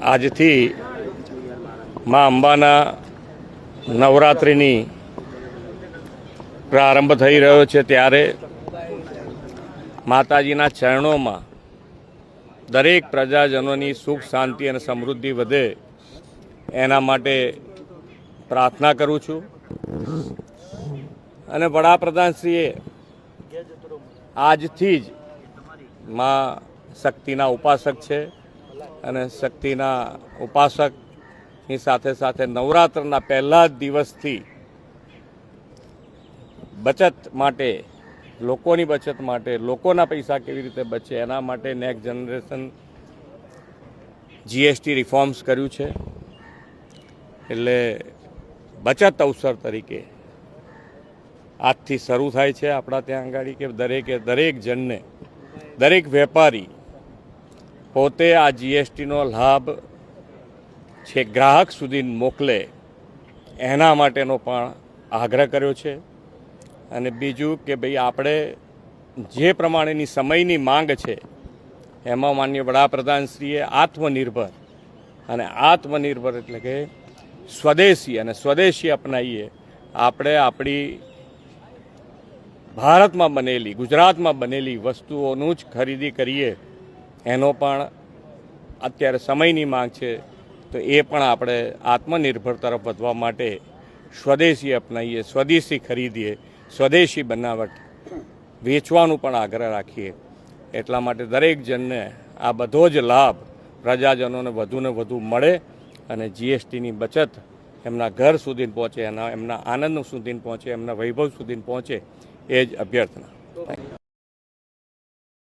આજથી મા અંબાના નવરાત્રિની પ્રારંભ થઈ રહ્યો છે, ત્યારે માતાજીના ચરણોમાં દરેક પ્રજાજનોની સુખ શાંતિ અને સમૃદ્ધિ વધે એના માટે પ્રાર્થના કરું છું. અને વડાપ્રધાનશ્રીએ આજથી જ મા શક્તિના ઉપાસક છે અને શક્તિના ઉપાસકની સાથે સાથે નવરાત્રના પહેલા જ દિવસથી બચત માટે, લોકોની બચત માટે, લોકોના પૈસા કેવી રીતે બચે એના માટે નેક્સ્ટ જનરેશન જીએસટી રિફોર્મ્સ કર્યું છે. એટલે બચત અવસર તરીકે આજથી શરૂ થાય છે આપણા ત્યાં આગળ કે દરેક જણને, દરેક વેપારી પોતે આ જીએસટીનો લાભ છે ગ્રાહક સુધી મોકલે એના માટેનો પણ આગ્રહ કર્યો છે. અને બીજું કે ભાઈ આપણે જે પ્રમાણેની સમયની માંગ છે એમાં માનનીય વડાપ્રધાનશ્રીએ આત્મનિર્ભર એટલે કે સ્વદેશી અને સ્વદેશી અપનાવીએ આપણે આપણી ભારતમાં બનેલી, ગુજરાતમાં બનેલી વસ્તુઓનું જ ખરીદી કરીએ એનો પણ અત્યારે સમયની માંગ છે. તો એ પણ આપણે આત્મનિર્ભર તરફ વધવા માટે સ્વદેશી અપનાવીએ, સ્વદેશી ખરીદીએ, સ્વદેશી બનાવટ વેચવાનું પણ આગ્રહ રાખીએ. એટલા માટે દરેક જણને આ બધો જ લાભ પ્રજાજનોને વધુને વધુ મળે અને જીએસટીની બચત એમના ઘર સુધી પહોંચે, એમના આનંદ સુધી પહોંચે, એમના વૈભવ સુધી પહોંચે, એ જ અભ્યર્થના.